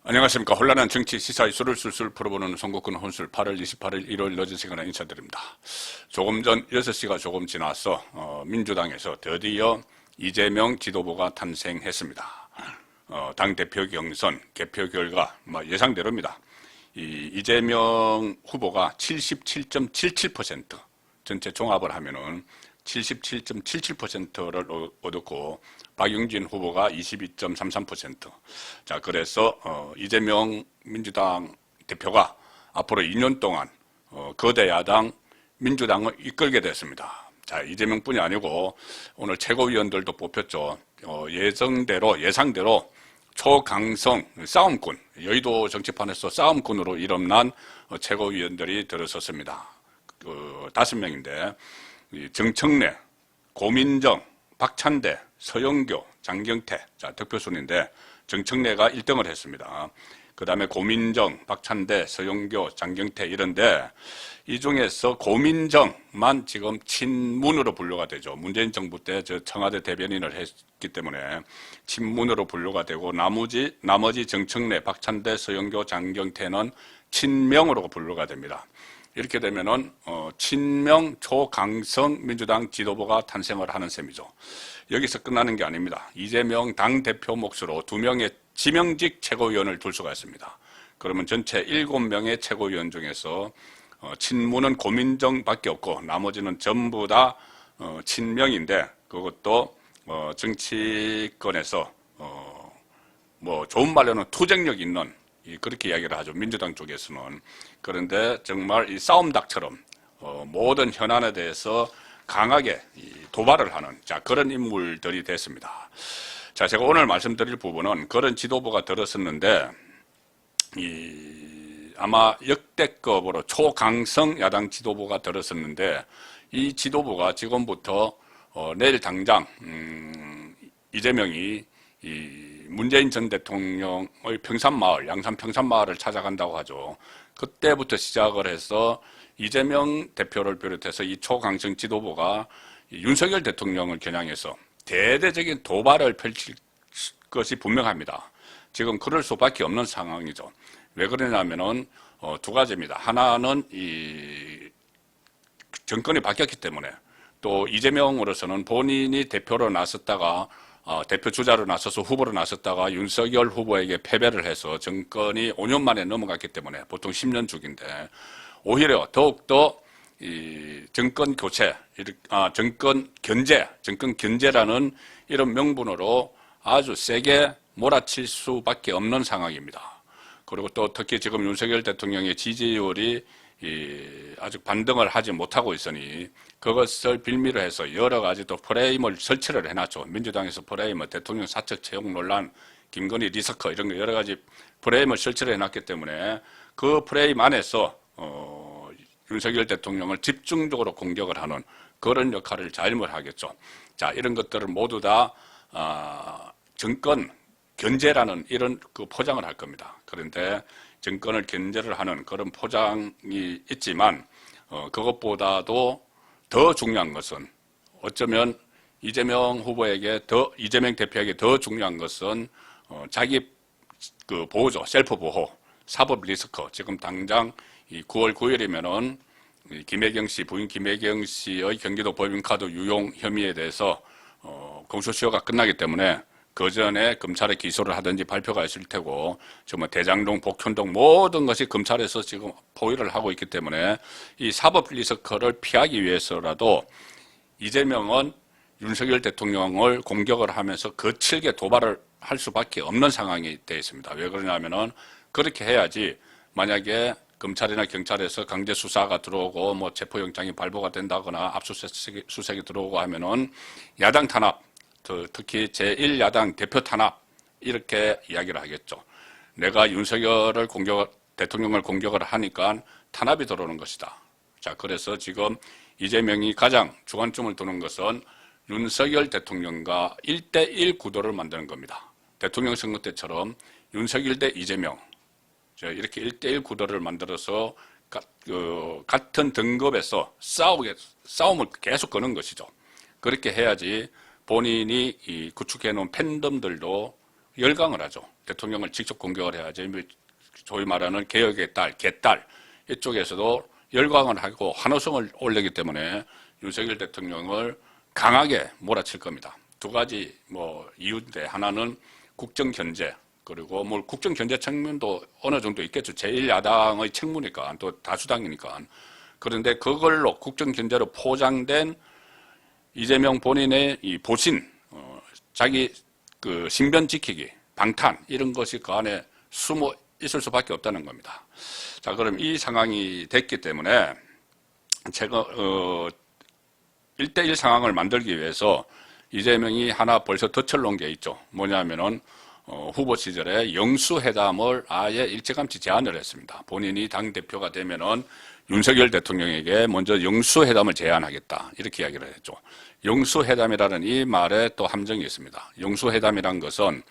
안녕하십니까. 혼란한 정치 시사 이슈를 술술 풀어보는 송국근 혼술 8월 28일 일요일 늦은 시간에 인사드립니다. 조금 전 6시가 조금 지나서 민주당에서 드디어 이재명 지도부가 탄생했습니다. 당대표 경선 개표 결과 예상대로입니다. 이재명 후보가 77.77% 전체 종합을 하면은 77.77%를 얻었고 박용진 후보가 22.33%. 자, 그래서 이재명 민주당 대표가 앞으로 2년 동안 거대 야당 민주당을 이끌게 됐습니다. 자, 이재명뿐이 아니고 오늘 최고위원들도 뽑혔죠. 예상대로 초강성 싸움꾼, 여의도 정치판에서 싸움꾼으로 이름난 최고위원들이 들어섰습니다. 5명인데 정청래, 고민정, 박찬대, 서영교, 장경태, 자, 득표순인데 정청래가 1등을 했습니다. 그 다음에 고민정, 박찬대, 서영교, 장경태 이런데 이 중에서 고민정만 지금 친문으로 분류가 되죠. 문재인 정부 때 저 청와대 대변인을 했기 때문에 친문으로 분류가 되고 나머지 정청래, 박찬대, 서영교, 장경태는 친명으로 분류가 됩니다. 이렇게 되면은 친명 초강성 민주당 지도부가 탄생을 하는 셈이죠. 여기서 끝나는 게 아닙니다. 이재명 당대표 몫으로 2명의 지명직 최고위원을 둘 수가 있습니다. 그러면 전체 7명의 최고위원 중에서 친문은 고민정밖에 없고 나머지는 전부 다 친명인데 그것도 정치권에서 뭐 좋은 말로는 투쟁력 있는 그렇게 이야기를 하죠. 민주당 쪽에서는. 그런데 정말 이 싸움닭처럼 모든 현안에 대해서 강하게 도발을 하는 그런 인물들이 됐습니다. 자, 제가 오늘 말씀드릴 부분은 그런 지도부가 들었었는데 아마 역대급으로 초강성 야당 지도부가 들었었는데 이 지도부가 지금부터 내일 당장 이재명이 문재인 전 대통령의 평산마을, 양산 평산마을을 찾아간다고 하죠. 그때부터 시작을 해서 이재명 대표를 비롯해서 이 초강성 지도부가 윤석열 대통령을 겨냥해서 대대적인 도발을 펼칠 것이 분명합니다. 지금 그럴 수밖에 없는 상황이죠. 왜 그러냐면은 두 가지입니다. 하나는 이 정권이 바뀌었기 때문에 또 이재명으로서는 본인이 대표로 나섰다가 대표 주자로 나서서 후보로 나섰다가 윤석열 후보에게 패배를 해서 정권이 5년 만에 넘어갔기 때문에 보통 10년 주기인데 오히려 더욱더 이 정권 교체, 정권 견제라는 이런 명분으로 아주 세게 몰아칠 수밖에 없는 상황입니다. 그리고 또 특히 지금 윤석열 대통령의 지지율이 아직 반등을 하지 못하고 있으니 그것을 빌미로 해서 여러 가지 또 프레임을 설치를 해놨죠. 민주당에서 프레임을 대통령 사적 채용 논란, 김건희 리스크 이런 거 여러 가지 프레임을 설치를 해놨기 때문에 그 프레임 안에서 윤석열 대통령을 집중적으로 공격을 하는 그런 역할을 잘못 하겠죠. 자, 이런 것들을 모두 다 정권 견제라는 이런 그 포장을 할 겁니다. 그런데 정권을 견제를 하는 그런 포장이 있지만 그것보다도 더 중요한 것은 어쩌면 이재명 대표에게 더 중요한 것은 자기 그 보호죠. 셀프 보호, 사법 리스크. 지금 당장 9월 9일이면은 김혜경 씨, 부인 김혜경 씨의 경기도 법인카드 유용 혐의에 대해서 공소시효가 끝나기 때문에 그 전에 검찰에 기소를 하든지 발표가 있을 테고, 정말 대장동, 복현동 모든 것이 검찰에서 지금 포위를 하고 있기 때문에 이 사법 리스크를 피하기 위해서라도 이재명은 윤석열 대통령을 공격을 하면서 거칠게 도발을 할 수밖에 없는 상황이 되어 있습니다. 왜 그러냐면은 그렇게 해야지 만약에 검찰이나 경찰에서 강제 수사가 들어오고 뭐 체포영장이 발부가 된다거나 압수수색이 들어오고 하면은 야당 탄압, 특히 제1야당 대표 탄압 이렇게 이야기를 하겠죠. 내가 윤석열을 대통령을 공격을 하니까 탄압이 들어오는 것이다. 자, 그래서 지금 이재명이 가장 주안점을 두는 것은 윤석열 대통령과 1대1 구도를 만드는 겁니다. 대통령 선거 때처럼 윤석열 대 이재명 이렇게 1대1 구도를 만들어서 같은 등급에서 싸움을 계속 거는 것이죠. 그렇게 해야지 본인이 구축해 놓은 팬덤들도 열강을 하죠. 대통령을 직접 공격을 해야지. 소위 말하는 개혁의 딸, 개딸 이쪽에서도 열광을 하고 환호성을 올리기 때문에 윤석열 대통령을 강하게 몰아칠 겁니다. 두 가지 이유인데 하나는 국정 견제 그리고 국정 견제 측면도 어느 정도 있겠죠. 제1야당의 책무니까 또 다수당이니까. 그런데 그걸로 국정 견제로 포장된 이재명 본인의 이 보신 자기 그 신변 지키기 방탄 이런 것이 그 안에 숨어 있을 수밖에 없다는 겁니다. 자, 그럼 이 상황이 됐기 때문에 제가 1대1 상황을 만들기 위해서 이재명이 하나 벌써 덧쳐놓은 게 있죠. 뭐냐면은 후보 시절에 영수회담을 아예 일찌감치 제안을 했습니다. 본인이 당대표가 되면은 윤석열 대통령에게 먼저 영수회담을 제안하겠다 이렇게 이야기를 했죠. 영수회담이라는 이 말에 또 함정이 있습니다. 영수회담이란 것은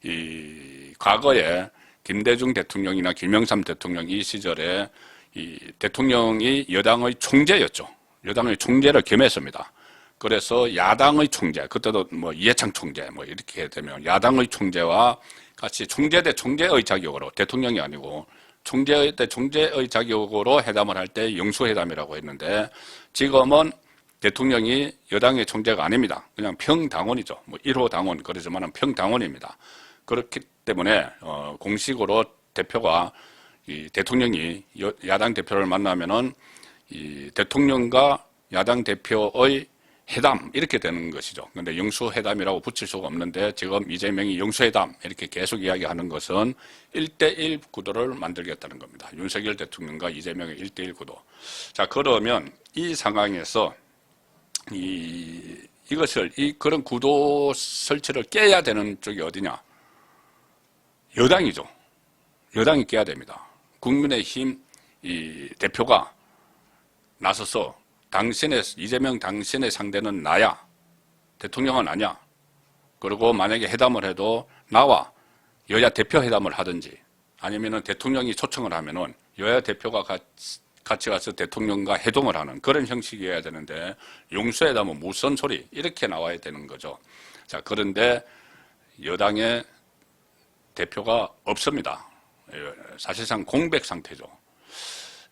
이 과거에 김대중 대통령이나 김영삼 대통령 이 시절에 이 대통령이 여당의 총재였죠. 여당의 총재를 겸했습니다. 그래서 야당의 총재, 그때도 이해창 총재 이렇게 되면 야당의 총재와 같이 총재 대 총재의 자격으로 대통령이 아니고 총재 대 총재의 자격으로 회담을 할 때 영수회담이라고 했는데 지금은 대통령이 여당의 총재가 아닙니다. 그냥 평당원이죠. 1호 당원 그러지만 평당원입니다. 그렇기 때문에 공식으로 대표가 이 대통령이 야당 대표를 만나면은 이 대통령과 야당 대표의 회담 이렇게 되는 것이죠. 그런데 영수회담이라고 붙일 수가 없는데 지금 이재명이 영수회담 이렇게 계속 이야기하는 것은 1대1 구도를 만들겠다는 겁니다. 윤석열 대통령과 이재명의 1대1 구도. 자, 그러면 이 상황에서 이것을 그런 구도 설치를 깨야 되는 쪽이 어디냐? 여당이죠. 여당이 깨야 됩니다. 국민의힘 이 대표가 나서서 이재명 당신의 상대는 나야. 대통령은 아니야. 그리고 만약에 회담을 해도 나와 여야 대표 회담을 하든지 아니면은 대통령이 초청을 하면은 여야 대표가 같이 가서 대통령과 회동을 하는 그런 형식이어야 되는데 영수회담은 무슨 소리 이렇게 나와야 되는 거죠. 자, 그런데 여당의 대표가 없습니다. 사실상 공백 상태죠.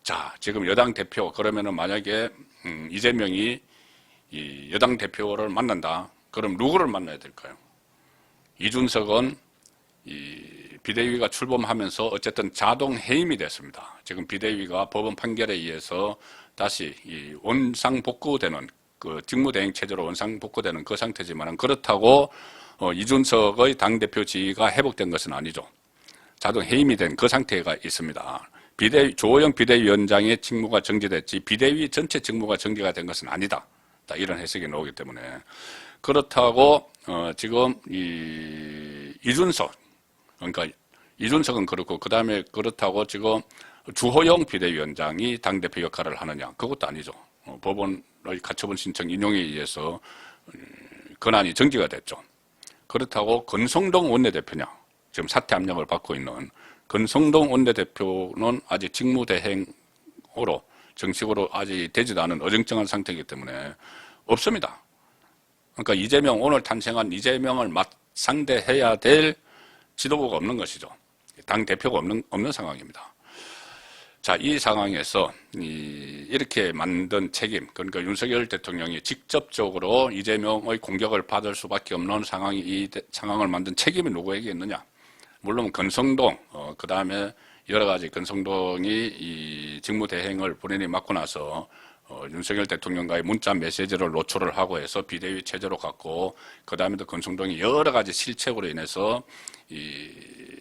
자, 지금 여당 대표 그러면은 만약에 이재명이 이 여당 대표를 만난다. 그럼 누구를 만나야 될까요? 이준석은 이 비대위가 출범하면서 어쨌든 자동 해임이 됐습니다. 지금 비대위가 법원 판결에 의해서 다시 이 원상복구되는 그 직무대행 체제로 원상복구되는 그 상태지만 그렇다고 이준석의 당대표 지위가 회복된 것은 아니죠. 자동 해임이 된 그 상태가 있습니다. 조호영 비대위원장의 직무가 정지됐지 비대위 전체 직무가 정지가 된 것은 아니다. 이런 해석이 나오기 때문에 그렇다고 지금 이준석 그러니까 이준석은 그렇고 그 다음에 그렇다고 지금 주호영 비대위원장이 당대표 역할을 하느냐 그것도 아니죠. 법원의 가처분 신청 인용에 의해서 권한이 정지가 됐죠. 그렇다고 권성동 원내대표냐 지금 사퇴 압력을 받고 있는 권성동 원내대표는 아직 직무대행으로 정식으로 아직 되지도 않은 어정쩡한 상태이기 때문에 없습니다. 그러니까 오늘 탄생한 이재명을 상대해야 될 지도부가 없는 것이죠. 당대표가 없는 상황입니다. 자, 이 상황에서 이렇게 만든 책임, 그러니까 윤석열 대통령이 직접적으로 이재명의 공격을 받을 수밖에 없는 상황이 이 상황을 만든 책임이 누구에게 있느냐? 물론 권성동, 그 다음에 여러 가지 권성동이 이 직무대행을 본인이 맡고 나서 윤석열 대통령과의 문자 메시지를 노출을 하고 해서 비대위 체제로 갔고 그 다음에도 권성동이 여러 가지 실책으로 인해서 이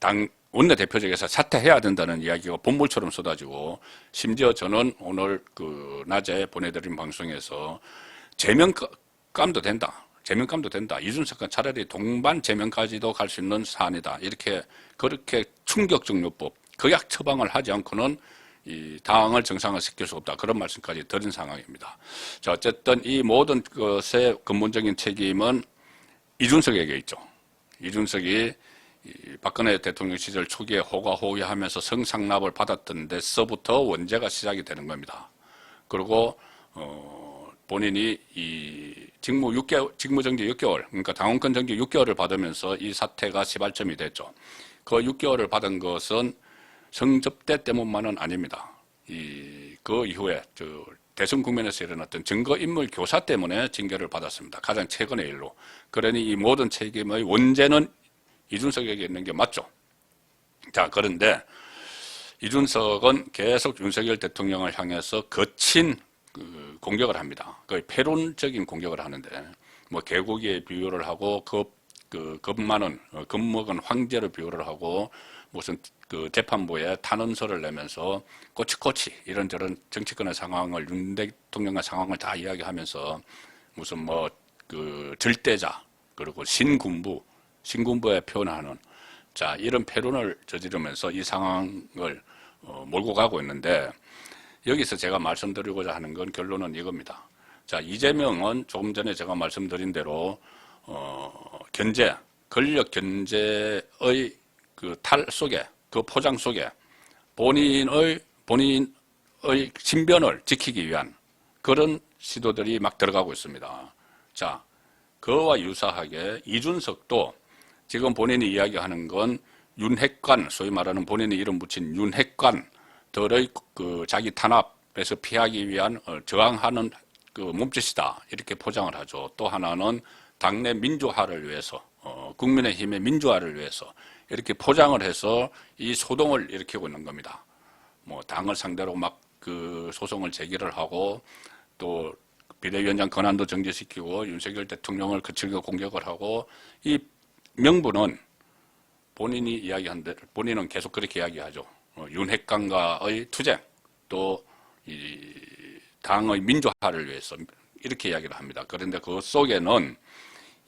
당 원내대표직에서 사퇴해야 된다는 이야기가 본물처럼 쏟아지고 심지어 저는 오늘 그 낮에 보내드린 방송에서 제명감도 된다. 제명감도 된다. 이준석과 차라리 동반 제명까지도 갈 수 있는 사안이다. 그렇게 충격적 요법, 극약 처방을 하지 않고는 이 당을 정상화시킬 수 없다. 그런 말씀까지 드린 상황입니다. 자, 어쨌든 이 모든 것의 근본적인 책임은 이준석에게 있죠. 이준석이 박근혜 대통령 시절 초기에 호가호위하면서 성상납을 받았던 데서부터 원죄가 시작이 되는 겁니다. 그리고 본인이 이 직무정지 6개월, 그러니까 당원권 정지 6개월을 받으면서 이 사태가 시발점이 됐죠. 그 6개월을 받은 것은 성접대 때문만은 아닙니다. 그 이후에 대선 국면에서 일어났던 증거인물 교사 때문에 징계를 받았습니다. 가장 최근의 일로. 그러니 이 모든 책임의 원죄는 이준석에게 있는 게 맞죠. 자, 그런데 이준석은 계속 윤석열 대통령을 향해서 거친 공격을 합니다. 거의 패론적인 공격을 하는데, 뭐 개고기에 비유를 하고 겁먹은 황제로 비유를 하고 무슨 재판부에 탄원서를 내면서 꼬치꼬치 이런저런 정치권의 상황을 윤 대통령의 상황을 다 이야기하면서 무슨 절대자 그리고 신군부에 표현하는 자 이런 패론을 저지르면서 이 상황을 몰고 가고 있는데 여기서 제가 말씀드리고자 하는 건 결론은 이겁니다. 자 이재명은 조금 전에 제가 말씀드린 대로 권력 견제의 탈 속에 그 포장 속에 본인의 신변을 지키기 위한 그런 시도들이 막 들어가고 있습니다. 자, 그와 유사하게 이준석도 지금 본인이 이야기하는 건 윤핵관, 소위 말하는 본인이 이름 붙인 윤핵관들의 자기 탄압에서 피하기 위한 저항하는 몸짓이다. 이렇게 포장을 하죠. 또 하나는 당내 민주화를 위해서, 국민의힘의 민주화를 위해서 이렇게 포장을 해서 이 소동을 일으키고 있는 겁니다. 뭐 당을 상대로 막 소송을 제기를 하고 또 비대위원장 권한도 정지시키고 윤석열 대통령을 거칠게 공격을 하고 이 명분은 본인이 이야기한 대로 본인은 계속 그렇게 이야기하죠. 윤핵관과의 투쟁 또 이 당의 민주화를 위해서 이렇게 이야기를 합니다. 그런데 그 속에는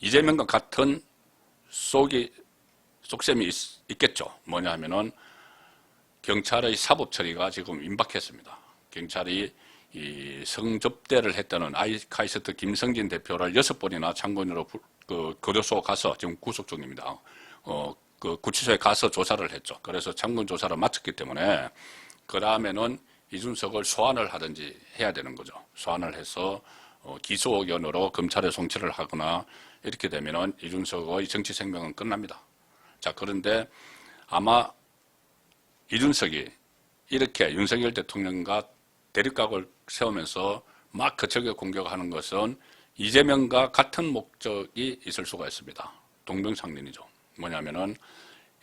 이재명과 같은 속셈이 있겠죠. 뭐냐 하면은 경찰의 사법 처리가 지금 임박했습니다. 경찰이 이 성접대를 했다는 아이카이스트 김성진 대표를 6번이나 참고인으로 교도소 가서 지금 구속 중입니다. 구치소에 가서 조사를 했죠. 그래서 참고인 조사를 마쳤기 때문에 그 다음에는 이준석을 소환을 하든지 해야 되는 거죠. 소환을 해서 기소 의견으로 검찰에 송치를 하거나 이렇게 되면은 이준석의 정치 생명은 끝납니다. 자, 그런데 아마 이준석이 이렇게 윤석열 대통령과 대립각을 세우면서 막 거칠게 공격하는 것은 이재명과 같은 목적이 있을 수가 있습니다. 동병상련이죠. 뭐냐면은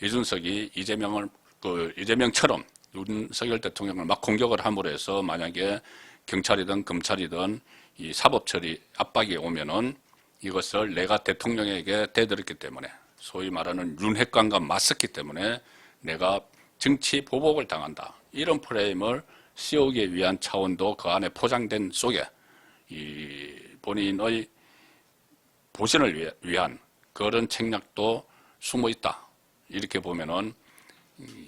이준석이 이재명처럼 윤석열 대통령을 막 공격을 함으로 해서 만약에 경찰이든 검찰이든 이 사법처리 압박이 오면은 이것을 내가 대통령에게 대들었기 때문에 소위 말하는 윤핵관과 맞섰기 때문에 내가 정치 보복을 당한다. 이런 프레임을 씌우기 위한 차원도 그 안에 포장된 속에 이 본인의 보신을 위한 그런 책략도 숨어 있다. 이렇게 보면은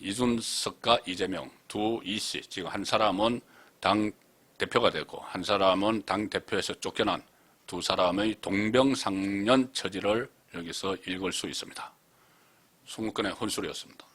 이준석과 이재명 두 이씨 지금 한 사람은 당 대표가 되고 한 사람은 당 대표에서 쫓겨난 두 사람의 동병상련 처지를 여기서 읽을 수 있습니다. 20건의 혼술이었습니다.